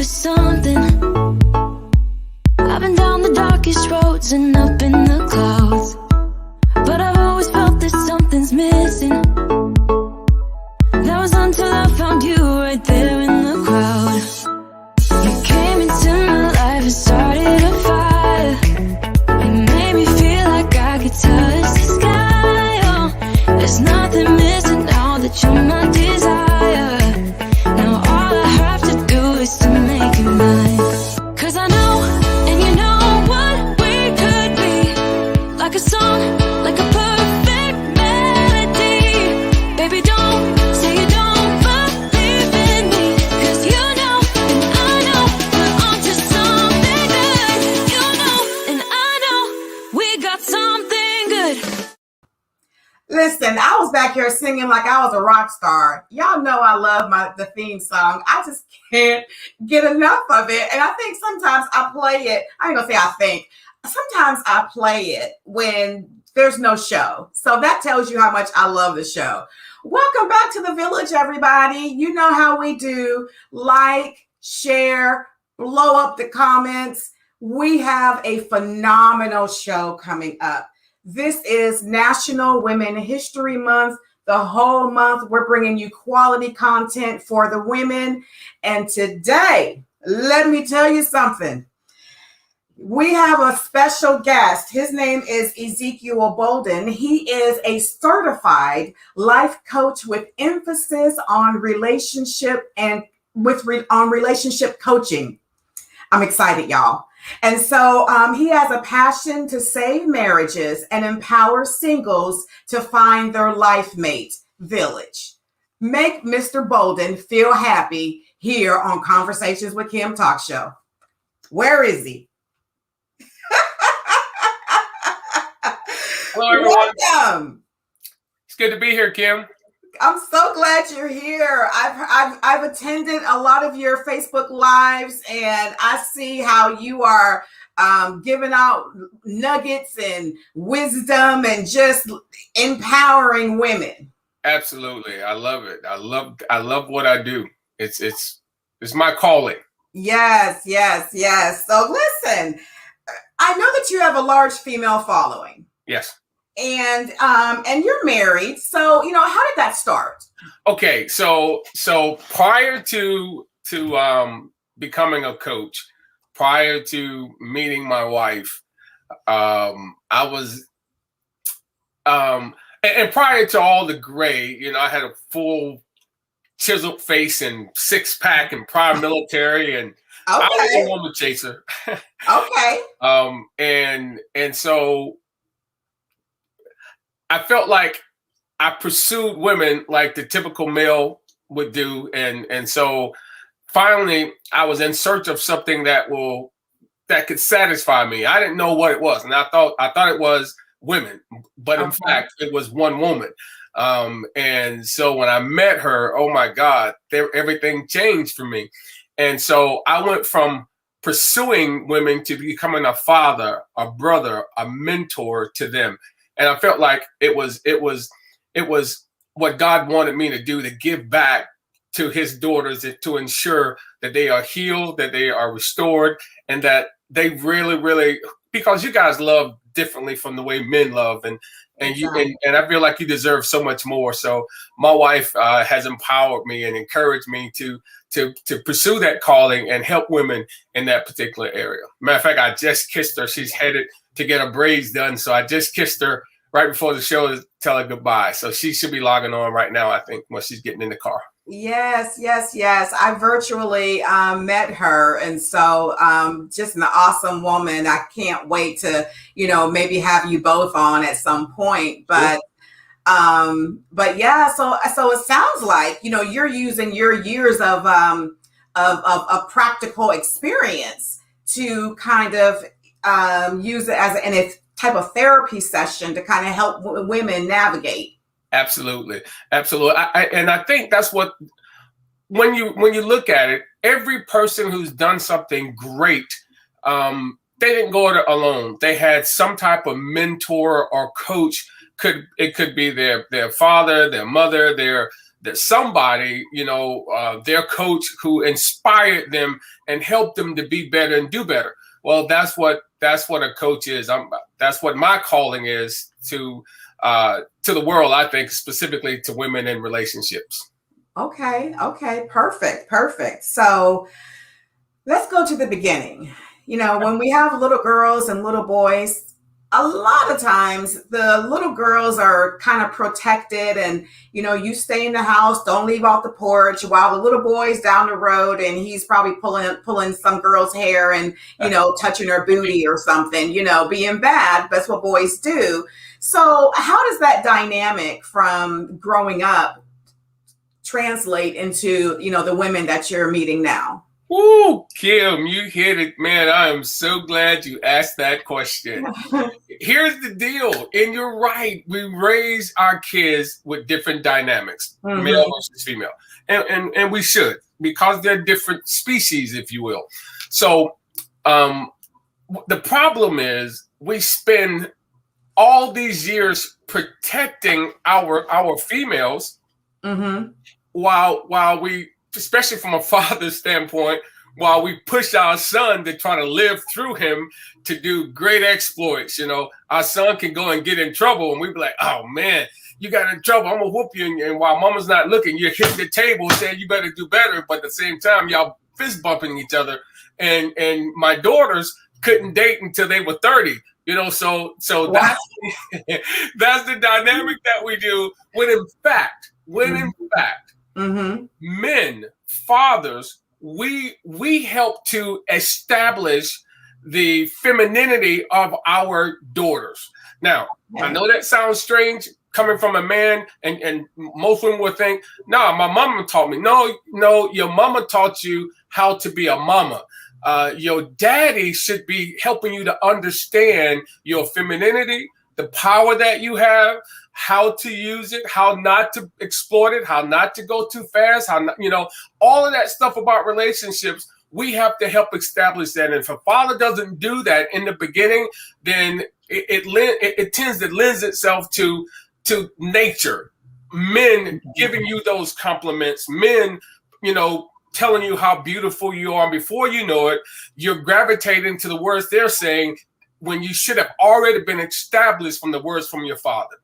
something. I've been down the darkest roads and up in the clouds, but I've always felt that something's missing. That was until I found you right there in the crowd. You came into my life and started a fire. You made me feel like I could touch the sky. Oh, there's nothing missing now that you're my desire. Now all I have to do is to make you mine. 'Cause I know, and you know what we could be. Like a song, like a perfect melody. Baby, don't say you don't believe in me. 'Cause you know, and I know, we're onto something good. You know, and I know, we got something good. Listen, I was back here singing like I was a rock star. Y'all know I love the theme song. I just can't get enough of it. And I think sometimes I play it. I ain't gonna say I think. Sometimes I play it when there's no show. So that tells you how much I love the show. Welcome back to the village, everybody. You know how we do. Like, share, blow up the comments. We have a phenomenal show coming up. This is National Women History Month. The whole month, we're bringing you quality content for the women. And today, let me tell you something. We have a special guest. His name is Ezekiel Bolden. He is a certified life coach with emphasis on relationship and on relationship coaching. I'm excited, y'all. And so he has a passion to save marriages and empower singles to find their life mate village. Make Mr. Bolden feel happy here on Conversations with Kim Talk Show. Where is he? Hello, everyone. Welcome. It's good to be here, Kim. I'm so glad you're here. I've attended a lot of your Facebook lives, and I see how you are giving out nuggets and wisdom and just empowering women. Absolutely, I love it. I love what I do. It's my calling. Yes. So listen, I know that you have a large female following. Yes. And you're married, so how did that start? Okay, so prior to becoming a coach, prior to meeting my wife, I was and prior to all the gray, I had a full chiseled face and six pack and prior military, and Okay. I was a woman chaser. Okay. And so I felt like I pursued women like the typical male would do. And so finally I was in search of something that could satisfy me. I didn't know what it was. And I thought it was women, but in fact it was one woman. And so when I met her, oh my God, everything changed for me. And so I went from pursuing women to becoming a father, a brother, a mentor to them. And I felt like it was what God wanted me to do, to give back to his daughters, to ensure that they are healed, that they are restored, and that they really, really, because you guys love differently from the way men love, and Exactly. and I feel like you deserve so much more. So my wife has empowered me and encouraged me to pursue that calling and help women in that particular area. Matter of fact, I just kissed her. She's headed to get her braids done. So I just kissed her right before the show to tell her goodbye. So she should be logging on right now, I think, when she's getting in the car. Yes. I virtually met her. And so just an awesome woman. I can't wait to, maybe have you both on at some point. But yeah, so it sounds like, you're using your years of practical experience to kind of use it as a type of therapy session to kind of help women navigate. Absolutely. And I think that's what, when you look at it, every person who's done something great, they didn't go it alone. They had some type of mentor or coach. It could be their father, their mother, somebody, their coach who inspired them and helped them to be better and do better. Well, that's what a coach is. That's what my calling is to the world, I think, specifically to women in relationships. Okay. Perfect. So let's go to the beginning. When we have little girls and little boys, a lot of times the little girls are kind of protected and, you stay in the house, don't leave off the porch, while the little boy's down the road and he's probably pulling some girl's hair and, touching her booty or something, being bad. That's what boys do. So how does that dynamic from growing up translate into, the women that you're meeting now? Woo, Kim, you hit it, man. I am so glad you asked that question. Here's the deal, and you're right. We raise our kids with different dynamics, male versus female, and we should, because they're different species, if you will. So, the problem is we spend all these years protecting our females, while we, especially from a father's standpoint, while we push our son to try to live through him to do great exploits. Our son can go and get in trouble and we be like, oh man, you got in trouble, I'm gonna whoop you. And while mama's not looking, you're hitting the table saying you better do better. But at the same time, y'all fist bumping each other. And my daughters couldn't date until they were 30. So wow. That's the dynamic that we do. When in fact, men, fathers, we help to establish the femininity of our daughters. Now, I know that sounds strange coming from a man, and most women would think, no, my mama taught me. No, your mama taught you how to be a mama. Your daddy should be helping you to understand your femininity, the power that you have, how to use it, how not to exploit it, how not to go too fast, how not, all of that stuff about relationships. We have to help establish that. And if a father doesn't do that in the beginning, then it tends to lend itself to nature. Men giving you those compliments, men, telling you how beautiful you are. And before you know it, you're gravitating to the words they're saying when you should have already been established from the words from your father.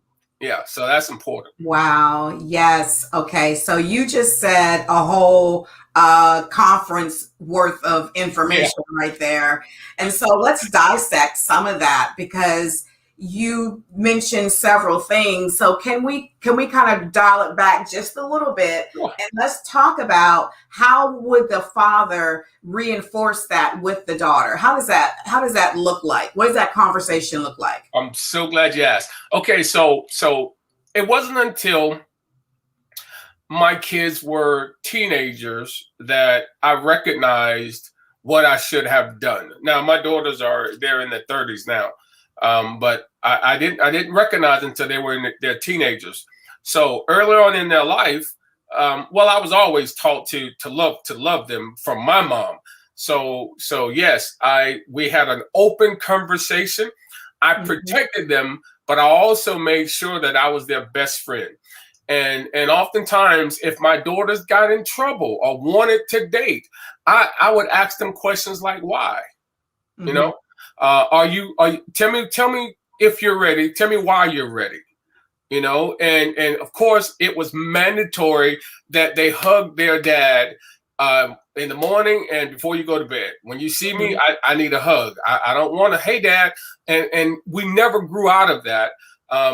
Yeah, so that's important. Wow. Yes. Okay. So you just said a whole conference worth of information right there. And so let's dissect some of that, because you mentioned several things. So can we kind of dial it back just a little bit, and let's talk about how would the father reinforce that with the daughter? How does that look like? What does that conversation look like? I'm so glad you asked. Okay, so it wasn't until my kids were teenagers that I recognized what I should have done. Now my daughters they're in their 30s now. But I didn't recognize until they were in their teenagers. So earlier on in their life, I was always taught to love them from my mom. So yes, we had an open conversation. I protected them, but I also made sure that I was their best friend. And oftentimes, if my daughters got in trouble or wanted to date, I would ask them questions like, why? Are you tell me if you're ready, tell me why you're ready, and of course it was mandatory that they hug their dad in the morning and before you go to bed. When you see me, I need a hug. I don't want to, hey dad, and we never grew out of that.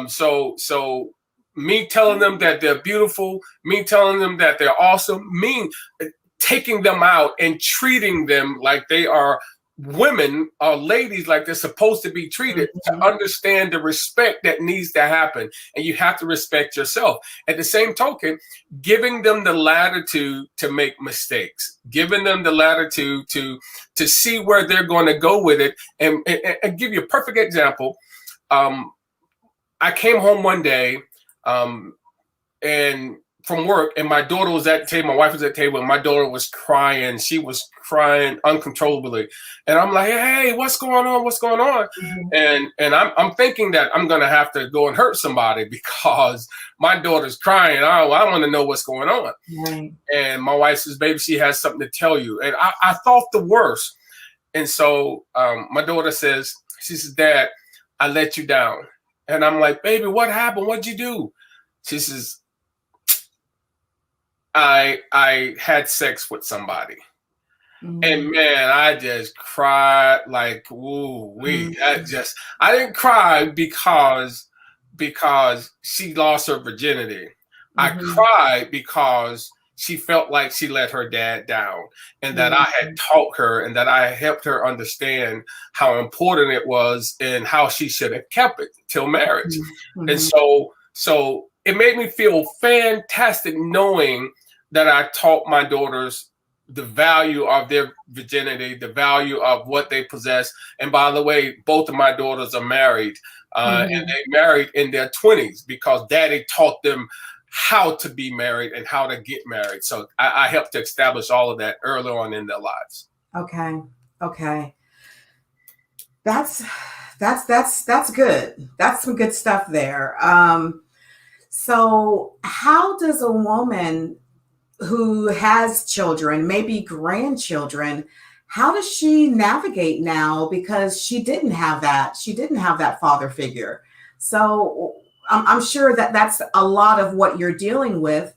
So me telling them that they're beautiful, me telling them that they're awesome, me taking them out and treating them like they are women or ladies, like they're supposed to be treated, to understand the respect that needs to happen. And you have to respect yourself. At the same token, giving them the latitude to make mistakes, giving them the latitude to see where they're going to go with it. And give you a perfect example. I came home one day and from work, and my daughter was at the table. My wife was at the table, and my daughter was crying. She was crying uncontrollably, and I'm like, "Hey, what's going on? What's going on?" And I'm thinking that I'm gonna have to go and hurt somebody because my daughter's crying. I want to know what's going on. Right. And my wife says, "Baby, she has something to tell you." And I thought the worst. And so my daughter says, she says, "Dad, I let you down." And I'm like, "Baby, what happened? What'd you do?" She says, I had sex with somebody. And man, I just cried like, ooh, I didn't cry because she lost her virginity. I cried because she felt like she let her dad down, and that I had taught her and that I helped her understand how important it was and how she should have kept it till marriage. And so it made me feel fantastic knowing that I taught my daughters the value of their virginity, the value of what they possess. And by the way, both of my daughters are married, and they married in their 20s because daddy taught them how to be married and how to get married. So I helped to establish all of that early on in their lives. Okay. That's good. That's some good stuff there. So how does a woman who has children, maybe grandchildren, how does she navigate now? Because she didn't have that. She didn't have that father figure. So I'm sure that that's a lot of what you're dealing with.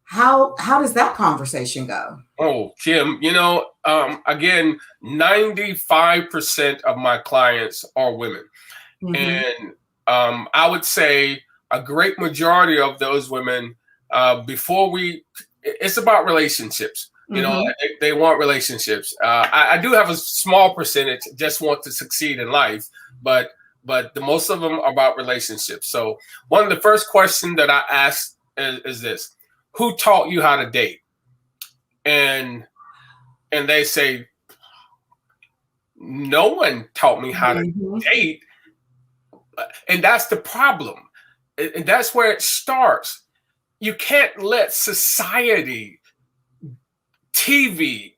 How does that conversation go? Oh, Kim, again, 95% of my clients are women. And I would say a great majority of those women, it's about relationships. They want relationships. I do have a small percentage just want to succeed in life, but the most of them are about relationships. So one of the first questions that I ask is this: who taught you how to date? And they say, no one taught me how to date. And that's the problem. And that's where it starts. You can't let society, TV,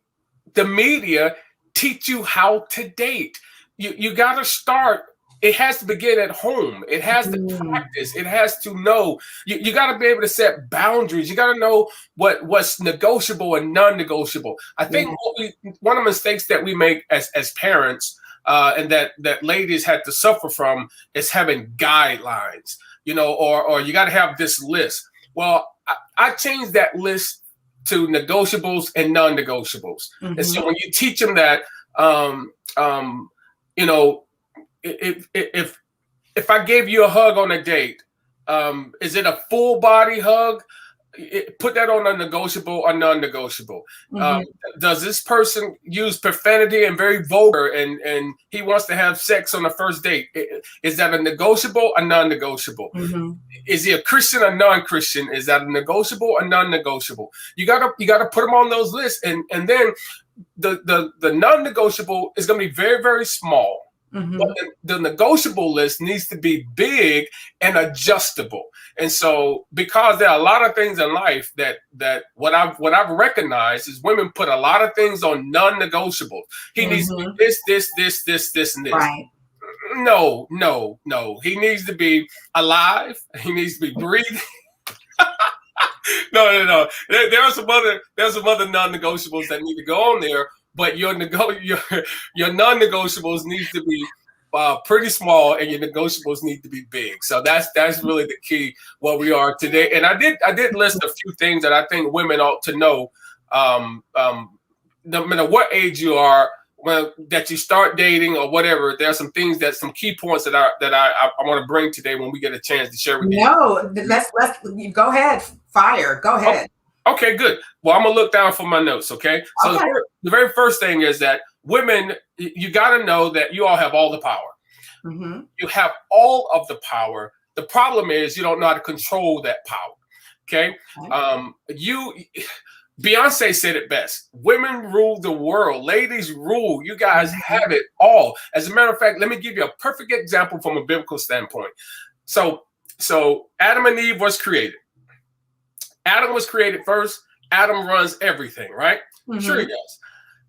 the media teach you how to date. You got to start. It has to begin at home. It has to practice. It has to know. You got to be able to set boundaries. You got to know what's negotiable and non-negotiable. I think one of the mistakes that we make as parents, and that ladies had to suffer from, is having guidelines. Or you got to have this list. Well, I changed that list to negotiables and non-negotiables. And so when you teach them that, if I gave you a hug on a date, is it a full body hug? Put that on a negotiable or non-negotiable. Does this person use profanity and very vulgar, and he wants to have sex on the first date? Is that a negotiable or non-negotiable? Is he a Christian or non-Christian? Is that a negotiable or non-negotiable? You gotta put them on those lists, and then the non-negotiable is going to be very, very small. But the negotiable list needs to be big and adjustable. And so, because there are a lot of things in life that what I've recognized is women put a lot of things on non-negotiable. He needs to be this, and this. Right. No. He needs to be alive. He needs to be breathing. No. There are some other non-negotiables that need to go on there. But your non-negotiables needs to be pretty small, and your negotiables need to be big. So that's really the key where we are today. And I did list a few things that I think women ought to know. No matter what age you are, that you start dating or whatever, there are some key points that I want to bring today when we get a chance to share with you. No, let's go ahead. Fire. Go ahead. Okay, good. Well, I'm going to look down for my notes, okay? So the very first thing is that women, you got to know that you all have all the power. You have all of the power. The problem is you don't know how to control that power, okay? Beyonce said it best. Women rule the world. Ladies rule. You guys have it all. As a matter of fact, let me give you a perfect example from a biblical standpoint. So Adam and Eve was created. Adam was created first. Adam runs everything, right? Sure he does.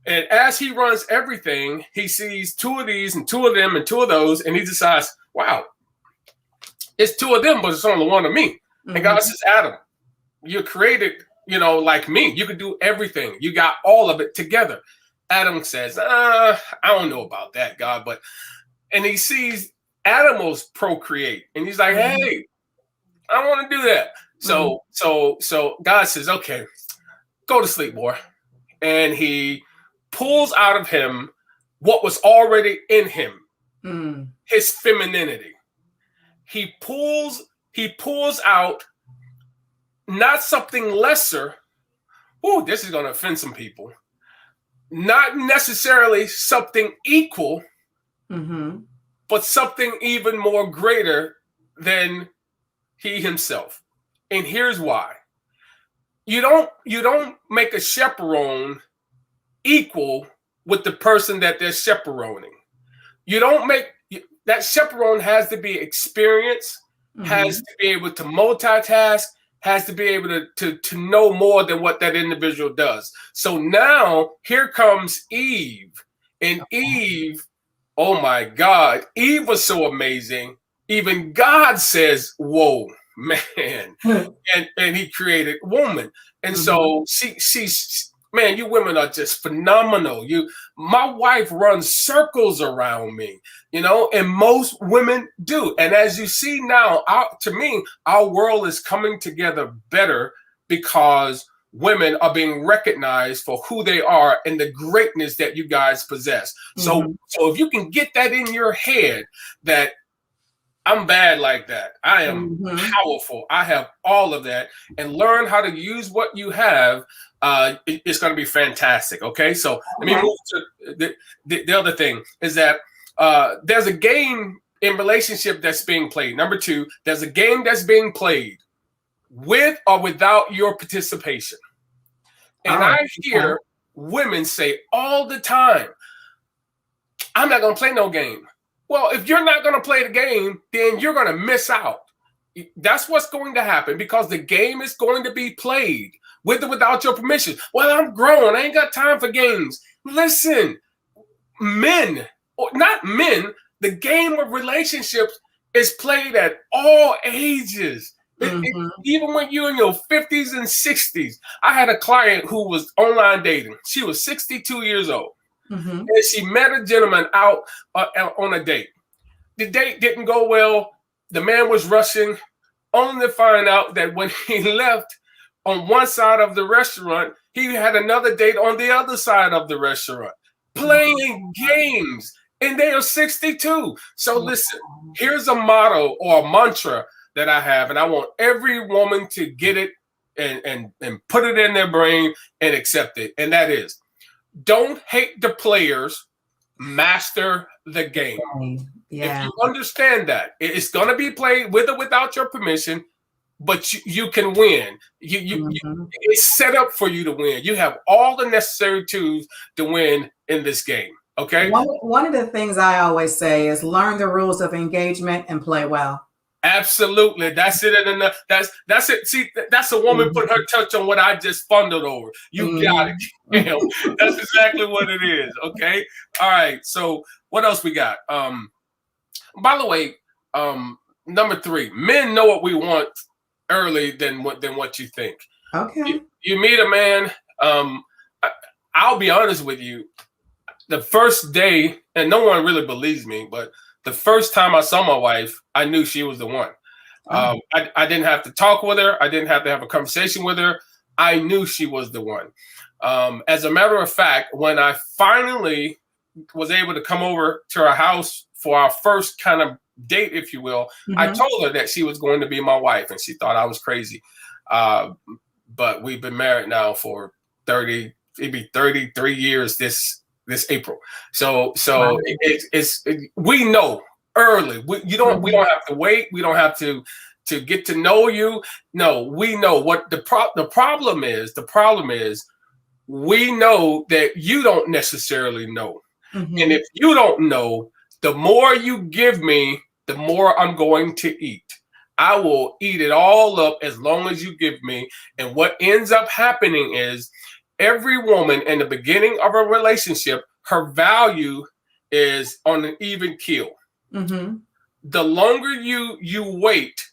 And as he runs everything, he sees two of these and two of them and two of those, and he decides, wow, it's two of them, but it's only one of me. And God says, Adam, you're created, like me. You can do everything. You got all of it together. Adam says, I don't know about that, God, and he sees animals procreate, and he's like, hey, I want to do that. So God says, okay, go to sleep, boy. And he pulls out of him what was already in him, his femininity. He pulls out not something lesser. Oh, this is going to offend some people. Not necessarily something equal, but something even more greater than he himself. And here's why. You don't make a chaperone equal with the person that they're chaperoning. You don't make that chaperone has to be experienced, has to be able to multitask, has to be able to know more than what that individual does. So now here comes Eve. And Eve, oh my God, Eve was so amazing. Even God says, whoa, man. And he created woman. And so she's, man, you women are just phenomenal. My wife runs circles around me, and most women do. And as you see now, to me, our world is coming together better because women are being recognized for who they are and the greatness that you guys possess. So if you can get that in your head that I'm bad like that, I am powerful, I have all of that, and learn how to use what you have, it's going to be fantastic. Okay, so let me move to the other thing is that there's a game in relationship that's being played. Number two, there's a game that's being played with or without your participation. And I hear women say all the time, I'm not going to play no game. Well, if you're not going to play the game, then you're going to miss out. That's what's going to happen because the game is going to be played with or without your permission. Well, I'm grown. I ain't got time for games. Listen, men, or not men, the game of relationships is played at all ages. Even when you're in your 50s and 60s. I had a client who was online dating. She was 62 years old. And she met a gentleman out on a date. The date didn't go well. The man was rushing, only to find out that when he left on one side of the restaurant, he had another date on the other side of the restaurant, playing games. And they are 62. So listen, here's a motto or a mantra that I have, and I want every woman to get it and put it in their brain and accept it. And that is, don't hate the players, master the game. Yeah. If you understand that, it's going to be played with or without your permission, but you can win. It's set up for you to win. You have all the necessary tools to win in this game. Okay. One of the things I always say is learn the rules of engagement and play well. Absolutely. That's it. And that's it. See, that's a woman put her touch on what I just fumbled over. You got it. That's exactly what it is. Okay. All right. So what else we got? By the way, number 3, men know what we want early than what you think. Okay. You meet a man. I'll be honest with you. The first day, and no one really believes me, but the first time I saw my wife, I knew she was the one. I didn't have to talk with her. I didn't have to have a conversation with her. I knew she was the one. As a matter of fact, when I finally was able to come over to her house for our first kind of date, if you will, I told her that she was going to be my wife, and she thought I was crazy. But we've been married now for 33 years this April. So wow. We know early. We don't have to wait. We don't have to get to know you. No, we know what the problem is. The problem is we know that you don't necessarily know. And if you don't know, the more you give me, the more I'm going to eat. I will eat it all up as long as you give me. And what ends up happening is every woman in the beginning of a relationship, her value is on an even keel. Mm-hmm. The longer you wait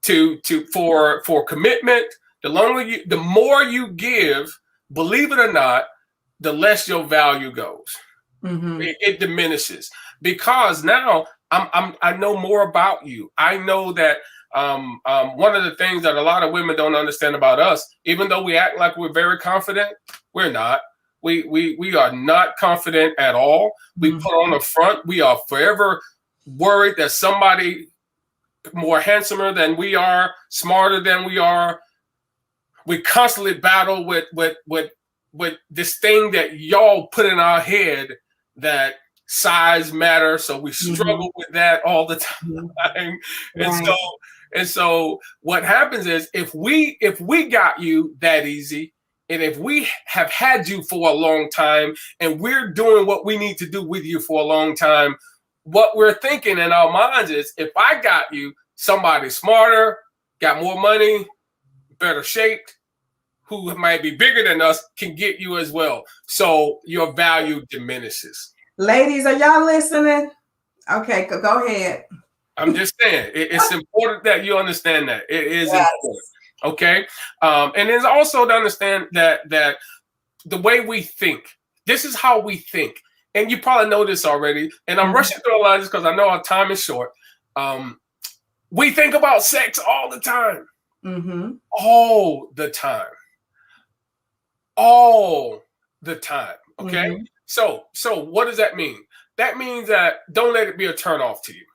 for commitment, the more you give, believe it or not, the less your value goes. Mm-hmm. It diminishes because now I know more about you. I know that one of the things that a lot of women don't understand about us, even though we act like we're very confident, we're not. We are not confident at all. We Mm-hmm. put on the front. We are forever worried that somebody more handsomer than we are, smarter than we are. We constantly battle with this thing that y'all put in our head that size matters. So we struggle with that all the time. Right. And so what happens is if we got you that easy, and if we have had you for a long time and we're doing what we need to do with you for a long time, what we're thinking in our minds is if I got you, somebody smarter, got more money, better shaped, who might be bigger than us can get you as well. So your value diminishes. Ladies, are y'all listening? Okay, go ahead. I'm just saying, it's important that you understand that. It is important. Okay. And it's also to understand that the way we think, this is how we think. And you probably know this already. And I'm rushing through a lot of this because I know our time is short. We think about sex all the time. Mm-hmm. All the time. All the time. Okay. Mm-hmm. So what does that mean? That means that don't let it be a turn off to you.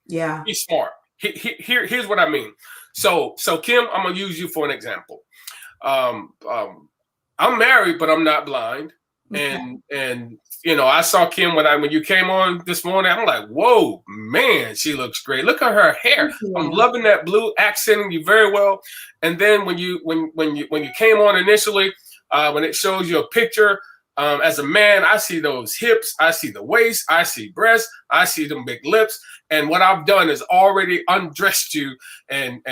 Yeah. Be smart. Here's what I mean. So Kim, I'm gonna use you for an example. I'm married, but I'm not blind. Okay. And you know, I saw Kim when you came on this morning. I'm like, whoa, man, she looks great. Look at her hair. I'm loving that blue, accenting you very well. And then when you came on initially, when it shows you a picture, as a man, I see those hips, I see the waist, I see breasts, I see them big lips. And what I've done is already undressed you and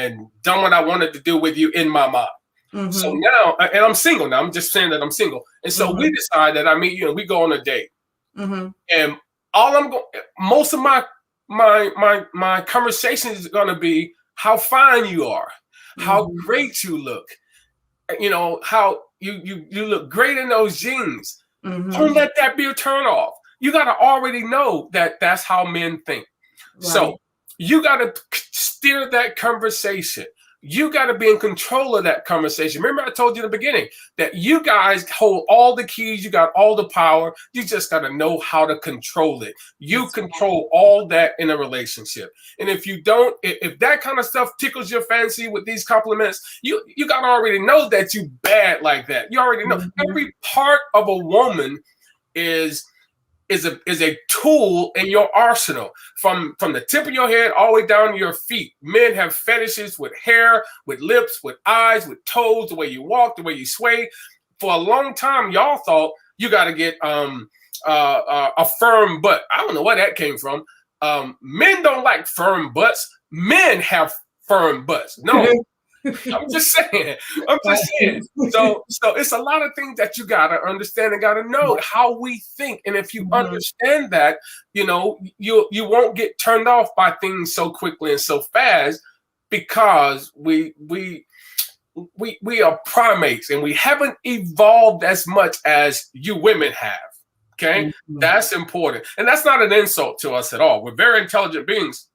done what I wanted to do with you in my mind. Mm-hmm. So now, and I'm single now. I'm just saying that I'm single. And so we decide that I meet you and we go on a date. Mm-hmm. And most of my conversation is going to be how fine you are, how great you look. You know, how you look great in those jeans. Mm-hmm. Don't let that be a turn off. You got to already know that that's how men think. Right. So you got to steer that conversation. You got to be in control of that conversation. Remember, I told you in the beginning that you guys hold all the keys. You got all the power. You just got to know how to control it. You control all that in a relationship. And if you don't, if that kind of stuff tickles your fancy with these compliments, you got to already know that you bad like that. You already know every part of a woman is a tool in your arsenal, from the tip of your head all the way down to your feet. Men have fetishes with hair, with lips, with eyes, with toes, the way you walk, the way you sway. For a long time, y'all thought you got to get a firm butt. I don't know where that came from. Men don't like firm butts. Men have firm butts. No. I'm just saying. So it's a lot of things that you gotta understand and gotta know how we think. And if you understand that, you know, you won't get turned off by things so quickly and so fast, because we are primates and we haven't evolved as much as you women have. Okay, that's important, and that's not an insult to us at all. We're very intelligent beings.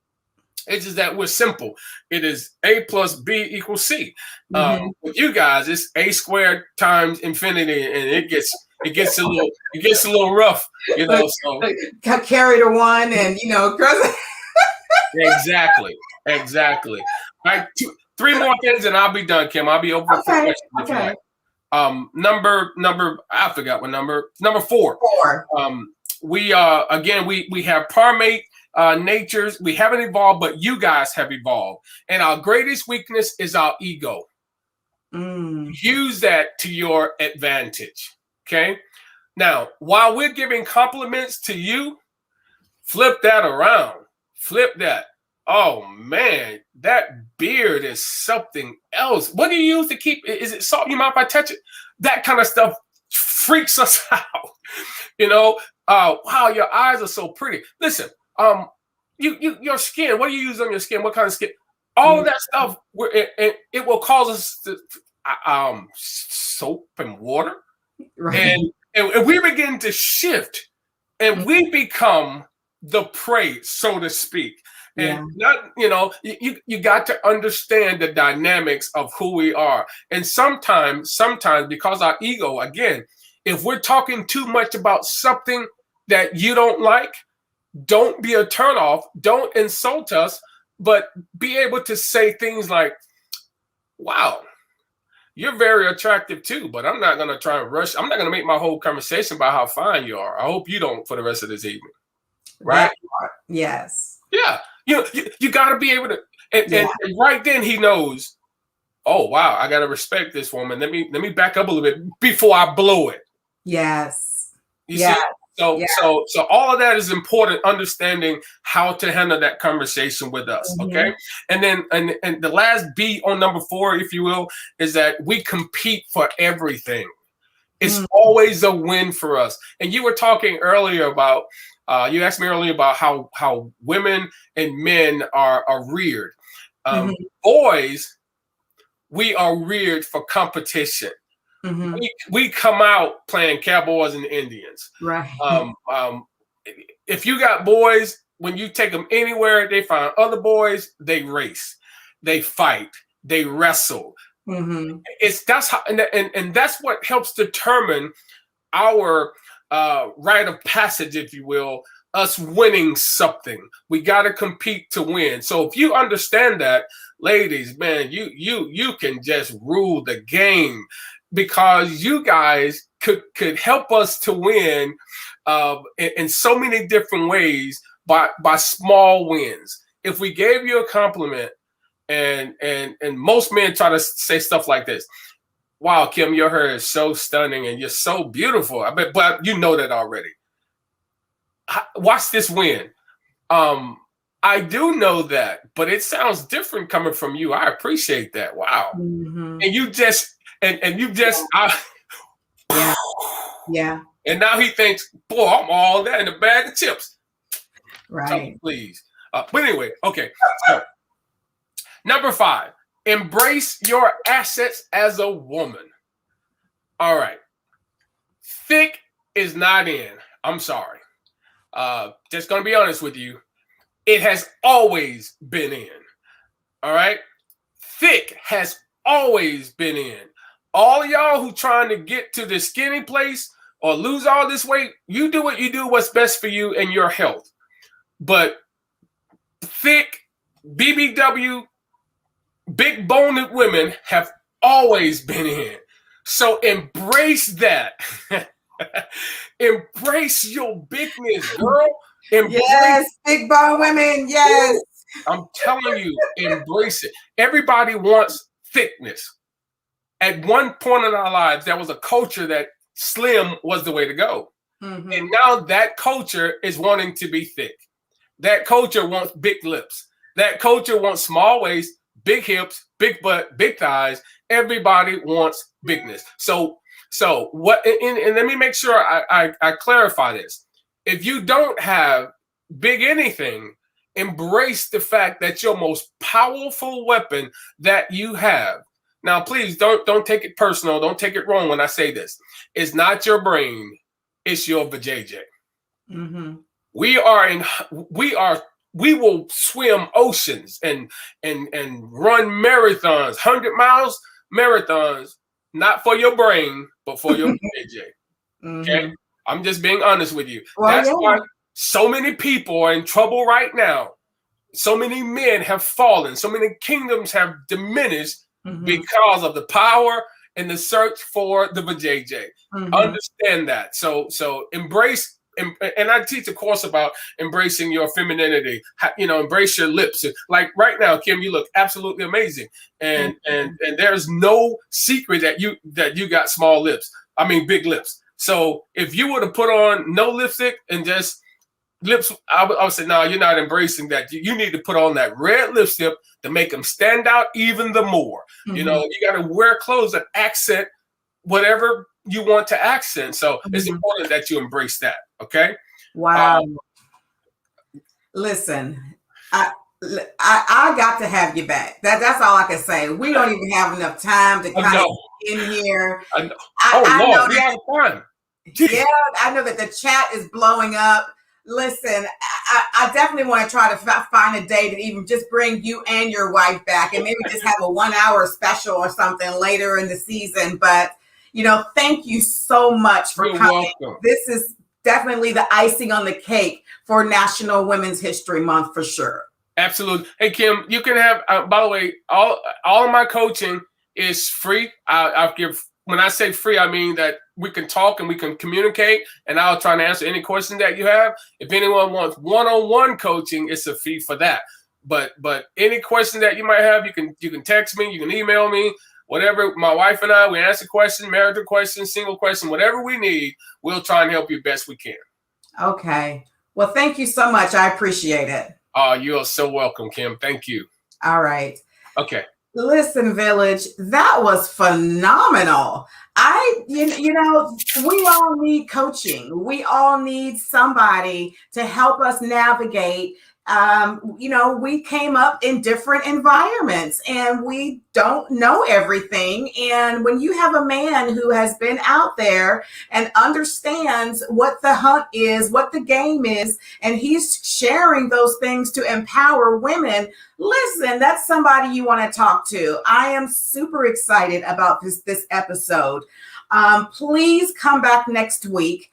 It's just that we're simple. It is A plus B equals C. With you guys, it's A squared times infinity, and it gets a little rough, you know. So carry the one, and you know, exactly. All right, 3 more things, and I'll be done, Kim. I'll be over for questions. Okay. Number I forgot what number. Number 4. We have primate natures. We haven't evolved, but you guys have evolved. And our greatest weakness is our ego. Use that to your advantage. Okay. Now, while we're giving compliments to you, flip that around. Flip that. Oh man, that beard is something else. What do you use to keep? Is it salt? You mind if I touch it? That kind of stuff freaks us out. Wow, your eyes are so pretty. Listen, your skin. What do you use on your skin? What kind of skin? All of that stuff. It will cause us to, soap and water, Right. and we begin to shift, and we become the prey, so to speak. And not, you got to understand the dynamics of who we are. And sometimes because our ego, again, if we're talking too much about something that you don't like, don't be a turnoff, don't insult us, but be able to say things like, wow, you're very attractive too, but I'm not going to try and rush. I'm not going to make my whole conversation about how fine you are. I hope you don't for the rest of this evening. Right? Yes. Yeah. You got to be able to, and right then he knows, oh, wow, I got to respect this woman. Let me back up a little bit before I blow it. Yes. You see? So all of that is important, understanding how to handle that conversation with us. Okay. And then, and the last B on number 4, if you will, is that we compete for everything. It's always a win for us. And you were talking earlier about, you asked me earlier about how women and men are reared. Boys, we are reared for competition. We come out playing cowboys and Indians. Right. If you got boys, when you take them anywhere, they find other boys, they race, they fight, they wrestle. That's how, and that's what helps determine our rite of passage, if you will, us winning something. We got to compete to win. So if you understand that, ladies, man, you can just rule the game, because you guys could help us to win in so many different ways by small wins. If we gave you a compliment, and most men try to say stuff like this: wow, Kim, your hair is so stunning and you're so beautiful. I bet, but you know that already. Watch this win. I do know that, but it sounds different coming from you. I appreciate that. Wow. And you just, and you just, yeah. And now he thinks, boy, I'm all that in a bag of chips. Right. Please. But anyway, okay. So, number 5, embrace your assets as a woman. All right. Thick is not in. I'm sorry. Just going to be honest with you. It has always been in. All right. Thick has always been in. All of y'all who trying to get to the skinny place or lose all this weight, you do what you do, what's best for you and your health. But thick, BBW, big boned women have always been in. So embrace that. Embrace your bigness, girl. Yes, big bone women. Yes. I'm telling you, embrace it. Everybody wants thickness. At one point in our lives, there was a culture that slim was the way to go. And now that culture is wanting to be thick. That culture wants big lips. That culture wants small waist, big hips, big butt, big thighs. Everybody wants bigness. So what? And let me make sure I clarify this. If you don't have big anything, embrace the fact that your most powerful weapon that you have. Now, please don't take it personal. Don't take it wrong when I say this. It's not your brain. It's your vajayjay. We will swim oceans and run marathons, 100 miles marathons, not for your brain, but for your vajayjay. Okay. I'm just being honest with you. That's why so many people are in trouble right now. So many men have fallen. So many kingdoms have diminished because of the power and the search for the vajayjay. Understand that. So embrace, and I teach a course about embracing your femininity. Embrace your lips. Like right now, Kim, you look absolutely amazing, and there's no secret that you got small lips. I mean, big lips. So if you were to put on no lipstick and just lips. I would say, no, you're not embracing that. You need to put on that red lipstick to make them stand out even the more. You know, you got to wear clothes that accent whatever you want to accent. So it's important that you embrace that. Okay. Wow. Listen, I got to have you back. That's all I can say. We don't even have enough time to kind of get in here. I know. I know we have fun. Yeah, I know that the chat is blowing up. Listen, I definitely want to try to find a day to even just bring you and your wife back, and maybe just have a 1 hour special or something later in the season. But you know, thank you so much for coming. Welcome. This is definitely the icing on the cake for National Women's History Month for sure. Absolutely. Hey, Kim, you can have, by the way, all of my coaching is free. I'll give, when I say free, I mean that we can talk and we can communicate, and I'll try to answer any question that you have. If anyone wants one-on-one coaching, it's a fee for that. But any question that you might have, you can text me, you can email me, whatever. My wife and I, we answer questions, marital questions, single question, whatever we need, we'll try and help you best we can. Okay. Well, thank you so much. I appreciate it. Oh, you are so welcome, Kim. Thank you. All right. Okay. Listen, Village, that was phenomenal. You know, we all need coaching. We all need somebody to help us navigate. You know, we came up in different environments and we don't know everything. And when you have a man who has been out there and understands what the hunt is, what the game is, and he's sharing those things to empower women, listen, that's somebody you want to talk to. I am super excited about this episode. Please come back next week.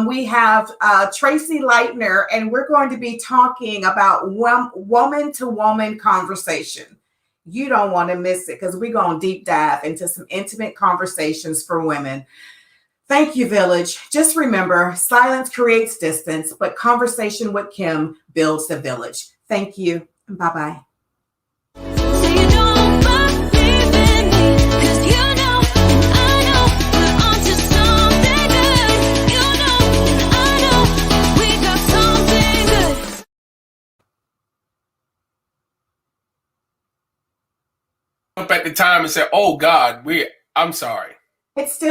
We have Tracy Leitner, and we're going to be talking about woman-to-woman conversation. You don't want to miss it because we're going to deep dive into some intimate conversations for women. Thank you, Village. Just remember, silence creates distance, but conversation with Kim builds the village. Thank you. Bye-bye. Up at the time and said, "Oh God, I'm sorry." It's still